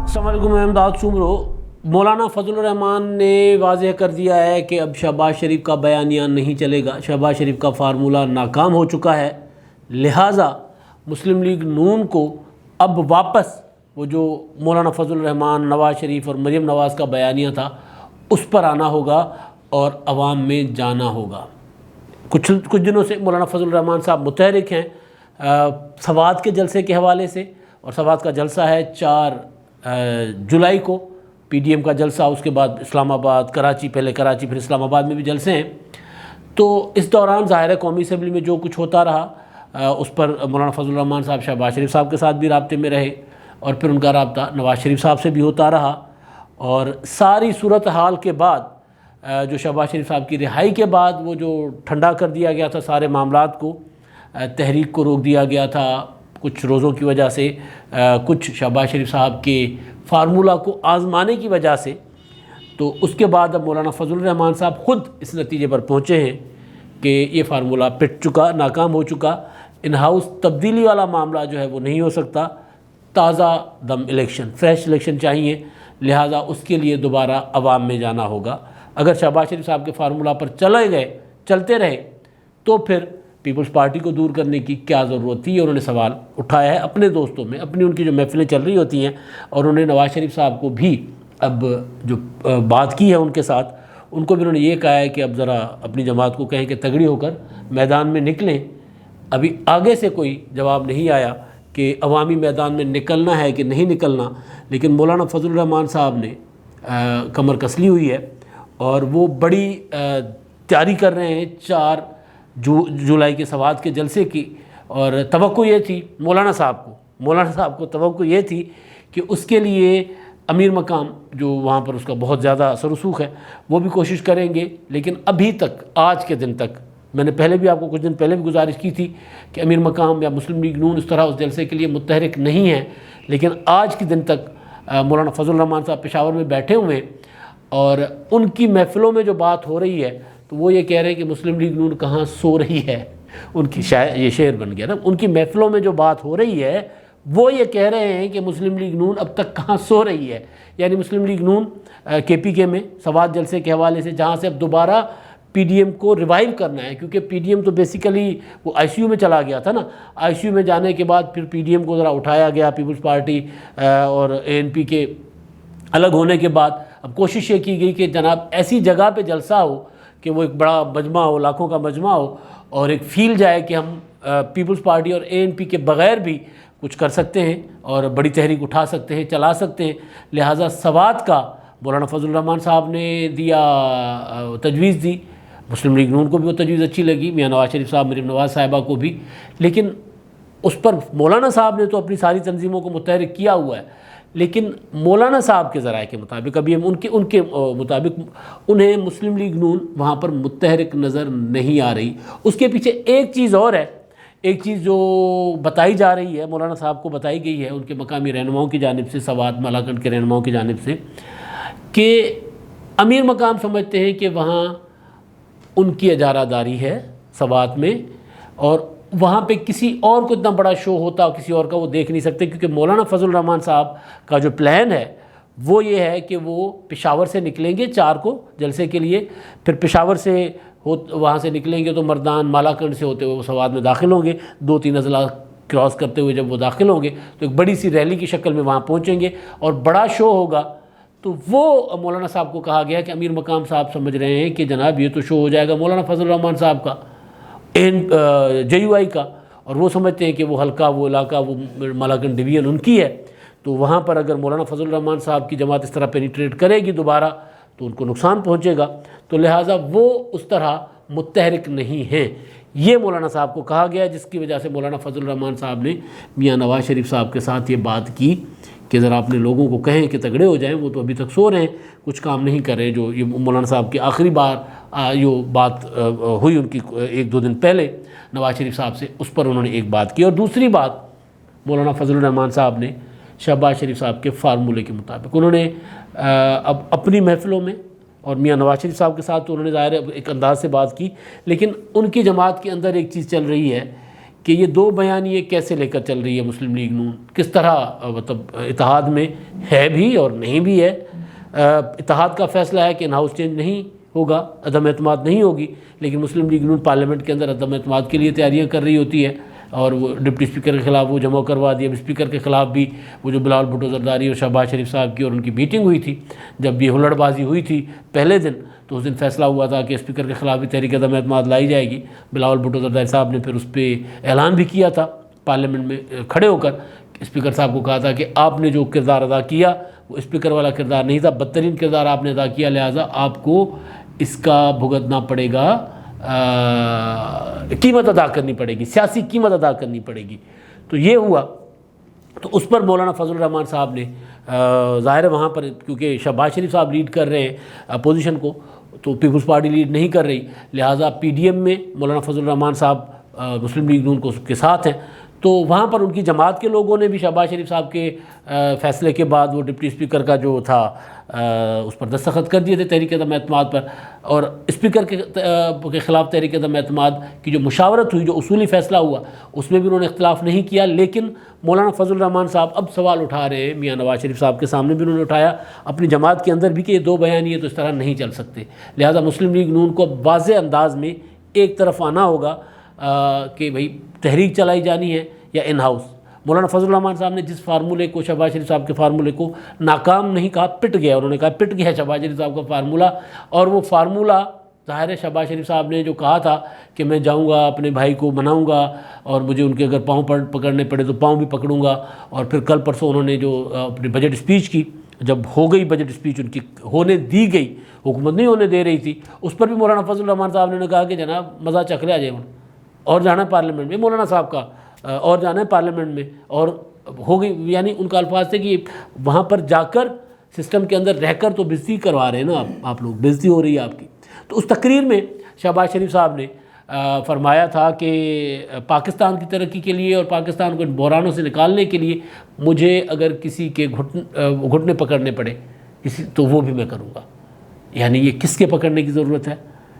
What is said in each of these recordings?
السلام علیکم، میں امداد سومرو۔ مولانا فضل الرحمان نے واضح کر دیا ہے کہ اب شہباز شریف کا بیانیہ نہیں چلے گا، شہباز شریف کا فارمولہ ناکام ہو چکا ہے، لہٰذا مسلم لیگ نون کو اب واپس وہ جو مولانا فضل الرحمان، نواز شریف اور مریم نواز کا بیانیہ تھا اس پر آنا ہوگا اور عوام میں جانا ہوگا۔ کچھ دنوں سے مولانا فضل الرحمان صاحب متحرک ہیں سوات کے جلسے کے حوالے سے، اور سوات کا جلسہ ہے 4 جولائی کو، پی ڈی ایم کا جلسہ، اس کے بعد اسلام آباد، کراچی، پہلے کراچی پھر اسلام آباد میں بھی جلسے ہیں۔ تو اس دوران ظاہر ہے قومی اسمبلی میں جو کچھ ہوتا رہا اس پر مولانا فضل الرحمان صاحب شہباز شریف صاحب کے ساتھ بھی رابطے میں رہے، اور پھر ان کا رابطہ نواز شریف صاحب سے بھی ہوتا رہا، اور ساری صورتحال کے بعد جو شہباز شریف صاحب کی رہائی کے بعد وہ جو ٹھنڈا کر دیا گیا تھا سارے معاملات کو، تحریک کو روک دیا گیا تھا کچھ روزوں کی وجہ سے، کچھ شہباز شریف صاحب کے فارمولہ کو آزمانے کی وجہ سے، تو اس کے بعد اب مولانا فضل الرحمان صاحب خود اس نتیجے پر پہنچے ہیں کہ یہ فارمولہ پٹ چکا، ناکام ہو چکا، ان ہاؤس تبدیلی والا معاملہ جو ہے وہ نہیں ہو سکتا، تازہ دم الیکشن، فریش الیکشن چاہیے، لہٰذا اس کے لیے دوبارہ عوام میں جانا ہوگا۔ اگر شہباز شریف صاحب کے فارمولہ پر چلتے رہے تو پھر پیپلز پارٹی کو دور کرنے کی کیا ضرورت تھی؟ اور انہوں نے سوال اٹھایا ہے اپنے دوستوں میں، اپنی ان کی جو محفلیں چل رہی ہوتی ہیں، اور انہوں نے نواز شریف صاحب کو بھی اب جو بات کی ہے ان کے ساتھ، ان کو بھی انہوں نے یہ کہا ہے کہ اب ذرا اپنی جماعت کو کہیں کہ تگڑی ہو کر میدان میں نکلیں۔ ابھی آگے سے کوئی جواب نہیں آیا کہ عوامی میدان میں نکلنا ہے کہ نہیں نکلنا، لیکن مولانا فضل الرحمان صاحب نے کمر کس لی ہوئی ہے، اور وہ بڑی تیاری کر رہے ہیں 4 جولائی کے سوات کے جلسے کی، اور توقع یہ تھی مولانا صاحب کو توقع یہ تھی کہ اس کے لیے امیر مقام جو وہاں پر اس کا بہت زیادہ اثر رسوخ ہے وہ بھی کوشش کریں گے، لیکن ابھی تک آج کے دن تک، میں نے پہلے بھی آپ کو کچھ دن پہلے بھی گزارش کی تھی کہ امیر مقام یا مسلم لیگ نون اس طرح اس جلسے کے لیے متحرک نہیں ہیں، لیکن آج کے دن تک مولانا فضل الرحمان صاحب پشاور میں بیٹھے ہوئے ہیں، اور ان کی محفلوں میں جو بات ہو رہی ہے تو وہ یہ کہہ رہے ہیں کہ مسلم لیگ نون کہاں سو رہی ہے، ان کی یہ شعر بن گیا نا، ان کی محفلوں میں جو بات ہو رہی ہے وہ یہ کہہ رہے ہیں کہ مسلم لیگ نون اب تک کہاں سو رہی ہے، یعنی مسلم لیگ نون کے پی کے میں سوات جلسے کے حوالے سے، جہاں سے اب دوبارہ پی ڈی ایم کو ریوائیو کرنا ہے، کیونکہ پی ڈی ایم تو بیسیکلی وہ آئی سی یو میں چلا گیا تھا نا، آئی سی یو میں جانے کے بعد پھر پی ڈی ایم کو ذرا اٹھایا گیا، پیپلز پارٹی اور اے این پی کے الگ ہونے کے بعد اب کوشش یہ کی گئی کہ جناب ایسی جگہ پہ جلسہ ہو کہ وہ ایک بڑا مجمع ہو، لاکھوں کا مجمع ہو، اور ایک فیل جائے کہ ہم پیپلز پارٹی اور اے این پی کے بغیر بھی کچھ کر سکتے ہیں اور بڑی تحریک اٹھا سکتے ہیں، چلا سکتے ہیں۔ لہٰذا سوات کا مولانا فضل الرحمان صاحب نے تجویز دی، مسلم لیگ نون کو بھی وہ تجویز اچھی لگی، میاں نواز شریف صاحب، مریم نواز صاحبہ کو بھی، لیکن اس پر مولانا صاحب نے تو اپنی ساری تنظیموں کو متحرک کیا ہوا ہے، لیکن مولانا صاحب کے ذرائع کے مطابق ابھی ہم ان کے مطابق انہیں مسلم لیگ نون وہاں پر متحرک نظر نہیں آ رہی۔ اس کے پیچھے ایک چیز اور ہے، ایک چیز جو بتائی جا رہی ہے، مولانا صاحب کو بتائی گئی ہے ان کے مقامی رہنماؤں کی جانب سے، سوات مالاکنڈ کے رہنماؤں کی جانب سے، کہ امیر مقام سمجھتے ہیں کہ وہاں ان کی اجارہ داری ہے سوات میں، اور وہاں پہ کسی اور کو اتنا بڑا شو ہوتا کسی اور کا وہ دیکھ نہیں سکتے، کیونکہ مولانا فضل الرحمان صاحب کا جو پلان ہے وہ یہ ہے کہ وہ پشاور سے نکلیں گے 4 کو جلسے کے لیے، پھر پشاور سے وہاں سے نکلیں گے تو مردان مالاکنڈ سے ہوتے ہوئے وہ سوات میں داخل ہوں گے، 2-3 اضلاع کراس کرتے ہوئے جب وہ داخل ہوں گے تو ایک بڑی سی ریلی کی شکل میں وہاں پہنچیں گے اور بڑا شو ہوگا۔ تو وہ مولانا صاحب کو کہا گیا کہ امیر مقام صاحب سمجھ رہے ہیں کہ جناب یہ تو شو ہو جائے گا مولانا فضل الرحمان صاحب کا، جے یو آئی کا، اور وہ سمجھتے ہیں کہ وہ حلقہ، وہ علاقہ، وہ مالاکنڈ ڈویژن ان کی ہے، تو وہاں پر اگر مولانا فضل الرحمان صاحب کی جماعت اس طرح پینیٹریٹ کرے گی دوبارہ تو ان کو نقصان پہنچے گا، تو لہٰذا وہ اس طرح متحرک نہیں ہیں، یہ مولانا صاحب کو کہا گیا، جس کی وجہ سے مولانا فضل الرحمان صاحب نے میاں نواز شریف صاحب کے ساتھ یہ بات کی کہ ذرا اپنے لوگوں کو کہیں کہ تگڑے ہو جائیں، وہ تو ابھی تک سو رہے ہیں، کچھ کام نہیں کر رہے۔ جو یہ مولانا صاحب کی آخری بار جو بات ہوئی ان کی 1-2 دن پہلے نواز شریف صاحب سے، اس پر انہوں نے ایک بات کی، اور دوسری بات مولانا فضل الرحمان صاحب نے شہباز شریف صاحب کے فارمولے کے مطابق انہوں نے اب اپنی محفلوں میں اور میاں نواز شریف صاحب کے ساتھ تو انہوں نے ظاہر ہے ایک انداز سے بات کی، لیکن ان کی جماعت کے اندر ایک چیز چل رہی ہے کہ یہ دو بیانیے کیسے لے کر چل رہی ہے مسلم لیگ نون، کس طرح مطلب اتحاد میں ہے بھی اور نہیں بھی ہے۔ اتحاد کا فیصلہ ہے کہ ان ہاؤس چینج نہیں ہوگا، عدم اعتماد نہیں ہوگی، لیکن مسلم لیگ نون پارلیمنٹ کے اندر عدم اعتماد کے لیے تیاریاں کر رہی ہوتی ہے، اور وہ ڈپٹی اسپیکر کے خلاف وہ جمع کروا دیا۔ اسپیکر کے خلاف بھی وہ جو بلاول بھٹو زرداری اور شہباز شریف صاحب کی اور ان کی میٹنگ ہوئی تھی، جب یہ ہلڑ بازی ہوئی تھی پہلے دن، تو اس دن فیصلہ ہوا تھا کہ اسپیکر کے خلاف بھی تحریک عدم اعتماد لائی جائے گی۔ بلاول بھٹو زرداری صاحب نے پھر اس پہ اعلان بھی کیا تھا پارلیمنٹ میں کھڑے ہو کر، اسپیکر صاحب کو کہا تھا کہ آپ نے جو کردار ادا کیا وہ اسپیکر والا کردار نہیں تھا، بدترین کردار آپ نے ادا کیا، لہٰذا آپ کو اس کا بھگتنا پڑے گا، قیمت ادا کرنی پڑے گی، سیاسی قیمت ادا کرنی پڑے گی۔ تو یہ ہوا، تو اس پر مولانا فضل الرحمان صاحب نے ظاہر ہے وہاں پر کیونکہ شہباز شریف صاحب لیڈ کر رہے ہیں اپوزیشن کو، تو پیپلز پارٹی لیڈ نہیں کر رہی، لہٰذا پی ڈی ایم میں مولانا فضل الرحمان صاحب مسلم لیگ نون کے ساتھ ہیں، تو وہاں پر ان کی جماعت کے لوگوں نے بھی شہباز شریف صاحب کے فیصلے کے بعد وہ ڈپٹی اسپیکر کا جو تھا اس پر دستخط کر دیے تھے تحریک عدم اعتماد پر، اور اسپیکر کے خلاف تحریک عدم اعتماد کی جو مشاورت ہوئی، جو اصولی فیصلہ ہوا، اس میں بھی انہوں نے اختلاف نہیں کیا۔ لیکن مولانا فضل الرحمان صاحب اب سوال اٹھا رہے ہیں، میاں نواز شریف صاحب کے سامنے بھی انہوں نے اٹھایا، اپنی جماعت کے اندر بھی، کہ یہ دو بیانیے تو اس طرح نہیں چل سکتے، لہٰذا مسلم لیگ نون کو واضح انداز میں ایک طرف آنا ہوگا کہ بھئی تحریک چلائی جانی ہے یا ان ہاؤس۔ مولانا فضل الرحمان صاحب نے جس فارمولے کو، شہباز شریف صاحب کے فارمولے کو ناکام نہیں کہا، پٹ گیا، انہوں نے کہا پٹ گیا شہباز شریف صاحب کا فارمولہ، اور وہ فارمولہ ظاہر ہے شہباز شریف صاحب نے جو کہا تھا کہ میں جاؤں گا اپنے بھائی کو مناؤں گا، اور مجھے ان کے اگر پاؤں پکڑنے پڑے تو پاؤں بھی پکڑوں گا، اور پھر کل پرسوں انہوں نے جو اپنی بجٹ اسپیچ کی، جب ہو گئی بجٹ اسپیچ ان کی ہونے دی گئی، حکومت نہیں ہونے دے رہی تھی، اس پر بھی مولانا فضل الرحمان صاحب نے کہا کہ جناب مزہ چکھ لیا جائے، اور جانا ہے پارلیمنٹ میں، مولانا صاحب کا اور جانا ہے پارلیمنٹ میں، اور ہو گئی، یعنی ان کا الفاظ تھے کہ وہاں پر جا کر سسٹم کے اندر رہ کر تو بےزتی کروا رہے ہیں نا آپ لوگ، بےزتی ہو رہی ہے آپ کی۔ تو اس تقریر میں شہباز شریف صاحب نے فرمایا تھا کہ پاکستان کی ترقی کے لیے اور پاکستان کو ان بحرانوں سے نکالنے کے لیے مجھے اگر کسی کے گھٹنے پکڑنے پڑے تو وہ بھی میں کروں گا۔ یعنی یہ کس کے پکڑنے کی ضرورت ہے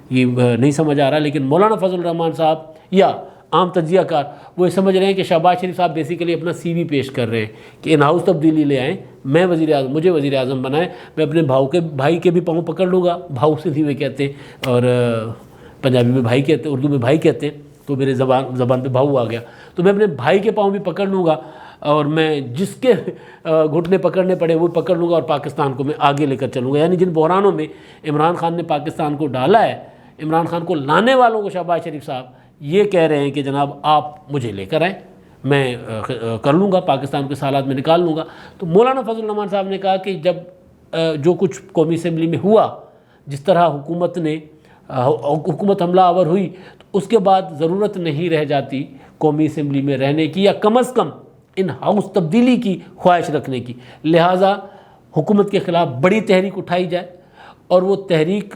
یہ نہیں سمجھ آ رہا، لیکن مولانا فضل الرحمان صاحب یا عام تجزیہ کار وہ یہ سمجھ رہے ہیں کہ شہباز شریف صاحب بیسیکلی اپنا سی وی پیش کر رہے ہیں کہ ان ہاؤس تبدیلی لے آئیں، میں وزیر اعظم، مجھے وزیر اعظم بنائیں، میں اپنے بھائی کے بھی پاؤں پکڑ لوں گا، بھاؤ سندھی میں کہتے ہیں اور پنجابی میں بھائی کہتے ہیں، اردو میں بھائی کہتے ہیں، تو میرے زبان پہ بھاؤ آ گیا، تو میں اپنے بھائی کے پاؤں بھی پکڑ لوں گا، اور میں جس کے گھٹنے پکڑنے پڑے وہ پکڑ لوں گا، اور پاکستان کو میں آگے لے کر چلوں گا۔ یعنی جن بحرانوں میں عمران خان نے پاکستان کو ڈالا ہے، عمران خان کو لانے والوں کو شہباز شریف صاحب یہ کہہ رہے ہیں کہ جناب آپ مجھے لے کر آئیں، میں کر لوں گا، پاکستان کے سالات میں نکال لوں گا۔ تو مولانا فضل الرحمان صاحب نے کہا کہ جب جو کچھ قومی اسمبلی میں ہوا، جس طرح حکومت حملہ آور ہوئی، تو اس کے بعد ضرورت نہیں رہ جاتی قومی اسمبلی میں رہنے کی، یا کم از کم ان ہاؤس تبدیلی کی خواہش رکھنے کی، لہٰذا حکومت کے خلاف بڑی تحریک اٹھائی جائے، اور وہ تحریک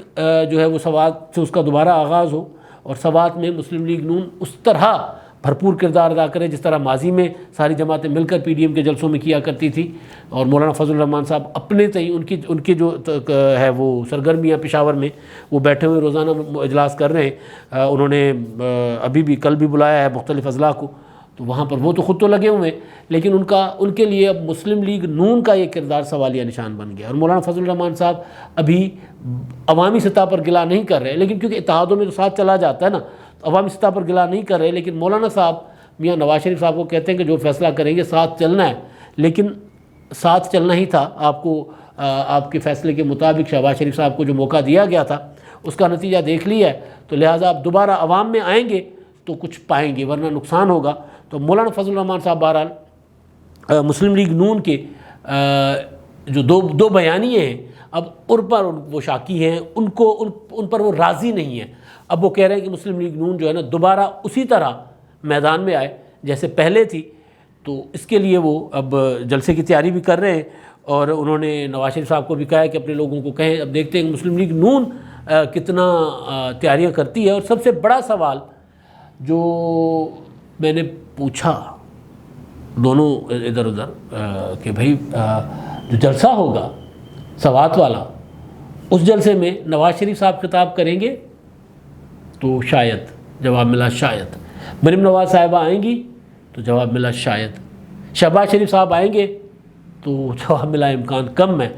جو ہے وہ سوات سے اس کا دوبارہ آغاز ہو، اور سوات میں مسلم لیگ نون اس طرح بھرپور کردار ادا کرے جس طرح ماضی میں ساری جماعتیں مل کر پی ڈی ایم کے جلسوں میں کیا کرتی تھی۔ اور مولانا فضل الرحمان صاحب اپنے تئیں ان کی جو ہے وہ سرگرمیاں پشاور میں وہ بیٹھے ہوئے روزانہ اجلاس کر رہے ہیں، انہوں نے ابھی بھی کل بھی بلایا ہے مختلف اضلاع کو، تو وہاں پر وہ تو خود تو لگے ہوئے ہیں، لیکن ان کے لیے اب مسلم لیگ نون کا یہ کردار سوالیہ نشان بن گیا۔ اور مولانا فضل الرحمان صاحب ابھی عوامی سطح پر گلا نہیں کر رہے، لیکن کیونکہ اتحادوں میں تو ساتھ چلا جاتا ہے نا، تو عوامی سطح پر گلا نہیں کر رہے، لیکن مولانا صاحب میاں نواز شریف صاحب کو کہتے ہیں کہ جو فیصلہ کریں گے ساتھ چلنا ہے، لیکن ساتھ چلنا ہی تھا، آپ کو آپ کے فیصلے کے مطابق شہباز شریف صاحب کو جو موقع دیا گیا تھا اس کا نتیجہ دیکھ لیا ہے، تو لہٰذا آپ دوبارہ عوام میں آئیں گے تو کچھ پائیں گے، ورنہ نقصان ہوگا۔ تو مولانا فضل الرحمان صاحب بہرحال مسلم لیگ نون کے جو دو بیانیے ہیں، اب ان پر وہ شاکی ہیں، ان پر وہ راضی نہیں ہیں۔ اب وہ کہہ رہے ہیں کہ مسلم لیگ نون جو ہے نا دوبارہ اسی طرح میدان میں آئے جیسے پہلے تھی، تو اس کے لیے وہ اب جلسے کی تیاری بھی کر رہے ہیں، اور انہوں نے نواز شریف صاحب کو بھی کہا ہے کہ اپنے لوگوں کو کہیں۔ اب دیکھتے ہیں کہ مسلم لیگ نون کتنا تیاریاں کرتی ہے۔ اور سب سے بڑا سوال جو میں نے پوچھا دونوں ادھر ادھر کہ بھائی جو جلسہ ہوگا سوات والا، اس جلسے میں نواز شریف صاحب خطاب کریں گے؟ تو شاید جواب ملا شاید، مریم نواز صاحبہ آئیں گی تو جواب ملا شاید، شہباز شریف صاحب آئیں گے تو جواب ملا امکان کم ہے.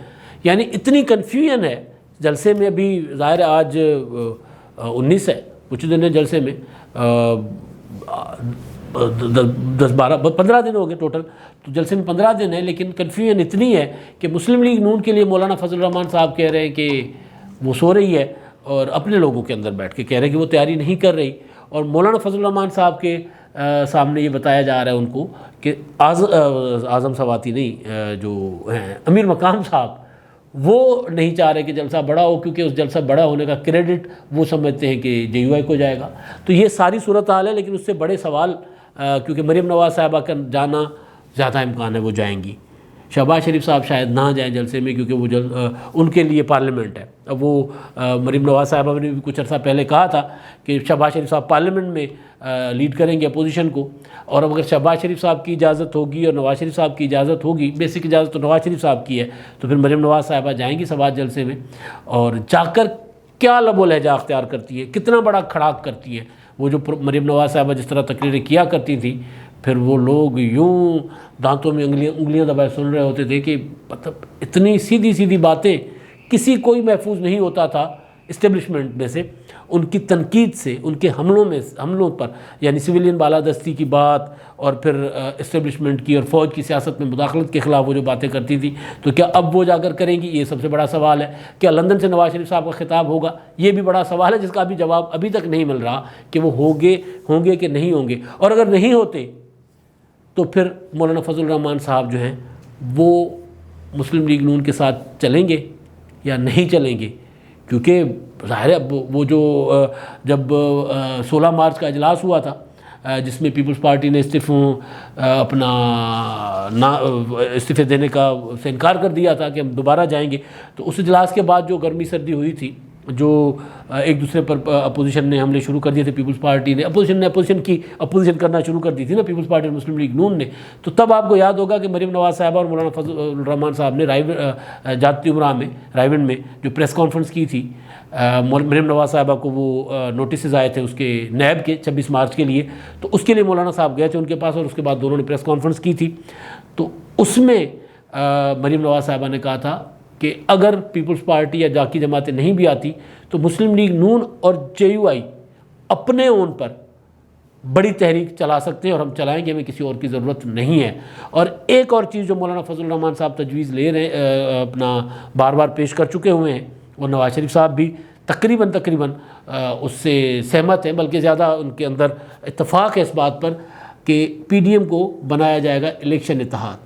یعنی اتنی کنفیوژن ہے جلسے میں. ابھی ظاہر ہے آج 19 ہے، کچھ دن ہے جلسے میں، 15 دن ہو گئے ٹوٹل، تو جلسے میں 15 دن ہے، لیکن کنفیوژن اتنی ہے کہ مسلم لیگ نون کے لیے مولانا فضل الرحمان صاحب کہہ رہے ہیں کہ وہ سو رہی ہے، اور اپنے لوگوں کے اندر بیٹھ کے کہہ رہے ہیں کہ وہ تیاری نہیں کر رہی. اور مولانا فضل الرحمان صاحب کے سامنے یہ بتایا جا رہا ہے ان کو کہ اعظم سواتی نہیں، جو ہیں امیر مقام صاحب، وہ نہیں چاہ رہے کہ جلسہ بڑا ہو، کیونکہ اس جلسہ بڑا ہونے کا کریڈٹ وہ سمجھتے ہیں کہ JUI کو جائے گا. تو یہ ساری صورتحال ہے، لیکن اس سے بڑے سوال، کیونکہ مریم نواز صاحبہ کا جانا زیادہ امکان ہے وہ جائیں گی. شہباز شریف صاحب شاید نہ جائیں جلسے میں، کیونکہ وہ ان کے لیے پارلیمنٹ ہے. اب وہ مریم نواز صاحبہ نے بھی کچھ عرصہ پہلے کہا تھا کہ شہباز شریف صاحب پارلیمنٹ میں لیڈ کریں گے اپوزیشن کو، اور اگر شہباز شریف صاحب کی اجازت ہوگی اور نواز شریف صاحب کی اجازت ہوگی، بیسک اجازت تو نواز شریف صاحب کی ہے، تو پھر مریم نواز صاحبہ جائیں گی سوات جلسے میں، اور جا کر کیا لب و لہجہ اختیار کرتی ہے، کتنا بڑا کھڑاک کرتی ہے. وہ جو مریم نواز صاحبہ جس طرح تقریریں کیا کرتی تھی، پھر وہ لوگ یوں دانتوں میں انگلیاں دبائے سن رہے ہوتے تھے کہ مطلب اتنی سیدھی سیدھی باتیں، کسی کوئی محفوظ نہیں ہوتا تھا اسٹیبلشمنٹ میں سے ان کی تنقید سے، ان کے حملوں پر، یعنی سویلین بالادستی کی بات، اور پھر اسٹیبلشمنٹ کی اور فوج کی سیاست میں مداخلت کے خلاف وہ جو باتیں کرتی تھی. تو کیا اب وہ جا کر کریں گی؟ یہ سب سے بڑا سوال ہے. کیا لندن سے نواز شریف صاحب کا خطاب ہوگا؟ یہ بھی بڑا سوال ہے، جس کا ابھی جواب ابھی تک نہیں مل رہا کہ وہ ہوں گے کہ نہیں ہوں گے. اور اگر نہیں ہوتے تو پھر مولانا فضل الرحمان صاحب جو ہیں وہ مسلم لیگ نون کے ساتھ چلیں گے یا نہیں چلیں گے؟ کیونکہ ظاہر ہے وہ جو جب 16 مارچ کا اجلاس ہوا تھا، جس میں پیپلز پارٹی نے استعفے دینے کا سے انکار کر دیا تھا کہ ہم دوبارہ جائیں گے، تو اس اجلاس کے بعد جو گرمی سردی ہوئی تھی، جو ایک دوسرے پر اپوزیشن نے حملے شروع کر دیے تھے، پیپلز پارٹی نے اپوزیشن کرنا شروع کر دی تھی نا پیپلز پارٹی اور مسلم لیگ نون نے. تو تب آپ کو یاد ہوگا کہ مریم نواز صاحبہ اور مولانا فضل الرحمان صاحب نے جاتی عمرہ میں رائیونڈ میں جو پریس کانفرنس کی تھی، مریم نواز صاحبہ کو وہ نوٹسز آئے تھے اس کے نیب کے 26 مارچ کے لیے، تو اس کے لیے مولانا صاحب گئے تھے ان کے پاس، اور اس کے بعد دونوں نے پریس کانفرنس کی تھی. تو اس میں مریم نواز صاحبہ نے کہا تھا کہ اگر پیپلز پارٹی یا باقی جماعتیں نہیں بھی آتی تو مسلم لیگ نون اور JUI اپنے اون پر بڑی تحریک چلا سکتے ہیں، اور ہم چلائیں گے، ہمیں کسی اور کی ضرورت نہیں ہے. اور ایک اور چیز جو مولانا فضل الرحمان صاحب تجویز لے رہے ہیں، اپنا بار بار پیش کر چکے ہوئے ہیں، اور نواز شریف صاحب بھی تقریباً اس سے سہمت ہیں، بلکہ زیادہ ان کے اندر اتفاق ہے اس بات پر کہ PDM کو بنایا جائے گا الیکشن اتحاد.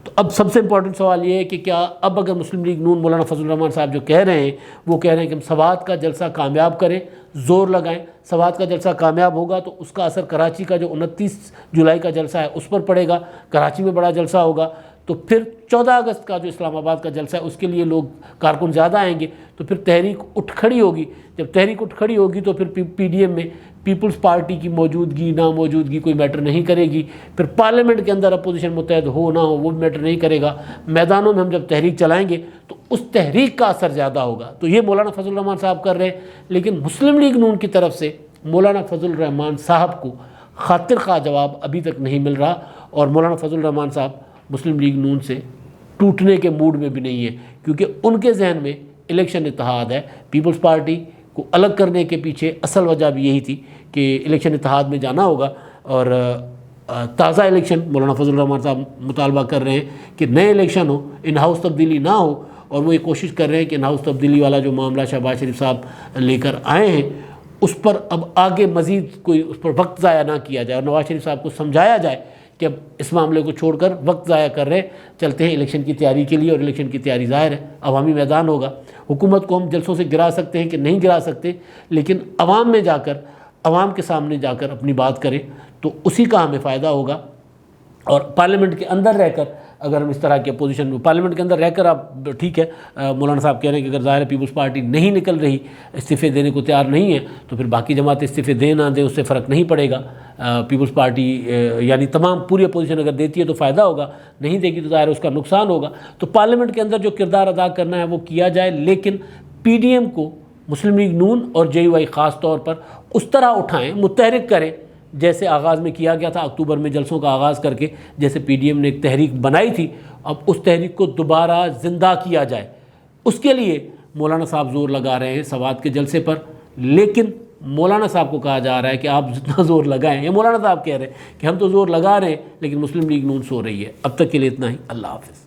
تو اب سب سے امپورٹنٹ سوال یہ ہے کہ کیا اب اگر مسلم لیگ نون مولانا فضل الرحمان صاحب جو کہہ رہے ہیں، وہ کہہ رہے ہیں کہ ہم سوات کا جلسہ کامیاب کریں، زور لگائیں، سوات کا جلسہ کامیاب ہوگا تو اس کا اثر کراچی کا جو 29 جولائی کا جلسہ ہے اس پر پڑے گا، کراچی میں بڑا جلسہ ہوگا، تو پھر 14 اگست کا جو اسلام آباد کا جلسہ ہے اس کے لیے لوگ کارکن زیادہ آئیں گے، تو پھر تحریک اٹھ کھڑی ہوگی. جب تحریک اٹھ کھڑی ہوگی تو پھر PDM میں پیپلز پارٹی کی موجودگی ناموجودگی کوئی میٹر نہیں کرے گی، پھر پارلیمنٹ کے اندر اپوزیشن متحد ہو نہ ہو وہ میٹر نہیں کرے گا. میدانوں میں ہم جب تحریک چلائیں گے تو اس تحریک کا اثر زیادہ ہوگا. تو یہ مولانا فضل الرحمان صاحب کر رہے ہیں، لیکن مسلم لیگ نون کی طرف سے مولانا فضل الرحمان صاحب کو خاطر خواہ جواب ابھی تک نہیں مل رہا، اور مولانا فضل الرحمان صاحب مسلم لیگ نون سے ٹوٹنے کے موڈ میں بھی نہیں ہے، کیونکہ ان کے ذہن میں الیکشن اتحاد ہے. پیپلز پارٹی کو الگ کرنے کے پیچھے اصل وجہ بھی یہی تھی کہ الیکشن اتحاد میں جانا ہوگا، اور تازہ الیکشن مولانا فضل الرحمان صاحب مطالبہ کر رہے ہیں کہ نئے الیکشن ہو، ان ہاؤس تبدیلی نہ ہو، اور وہ یہ کوشش کر رہے ہیں کہ ان ہاؤس تبدیلی والا جو معاملہ شہباز شریف صاحب لے کر آئے ہیں اس پر اب آگے مزید کوئی اس پر وقت ضائع نہ کیا جائے، اور نواز شریف صاحب کو سمجھایا جائے کہ اب اس معاملے کو چھوڑ کر وقت ضائع کر رہے چلتے ہیں الیکشن کی تیاری کے لیے. اور الیکشن کی تیاری ظاہر ہے عوامی میدان ہوگا. حکومت کو ہم جلسوں سے گرا سکتے ہیں کہ نہیں گرا سکتے، لیکن عوام میں جا کر، عوام کے سامنے جا کر اپنی بات کریں تو اسی کا ہمیں فائدہ ہوگا. اور پارلیمنٹ کے اندر رہ کر اگر ہم اس طرح کی اپوزیشن پارلیمنٹ کے اندر رہ کر، آپ ٹھیک ہے مولانا صاحب کہہ رہے ہیں کہ اگر ظاہر ہے پیپلز پارٹی نہیں نکل رہی، استعفے دینے کو تیار نہیں ہے، تو پھر باقی جماعتیں استعفے دیں نہ دیں اس سے فرق نہیں پڑے گا. پیپلز پارٹی یعنی تمام پوری اپوزیشن اگر دیتی ہے تو فائدہ ہوگا، نہیں دے گی تو ظاہر اس کا نقصان ہوگا. تو پارلیمنٹ کے اندر جو کردار ادا کرنا ہے وہ کیا جائے، لیکن PDM کو مسلم لیگ نون اور JUI خاص طور پر اس طرح اٹھائیں، متحرک کریں جیسے آغاز میں کیا گیا تھا اکتوبر میں جلسوں کا آغاز کر کے، جیسے پی ڈی ایم نے ایک تحریک بنائی تھی، اب اس تحریک کو دوبارہ زندہ کیا جائے، اس کے لیے مولانا صاحب زور لگا رہے ہیں سوات کے جلسے پر۔ لیکن مولانا صاحب کو کہا جا رہا ہے کہ آپ جتنا زور لگائیں، یہ مولانا صاحب کہہ رہے ہیں کہ ہم تو زور لگا رہے ہیں لیکن مسلم لیگ نون سو رہی ہے۔ اب تک کے لیے اتنا ہی، اللہ حافظ۔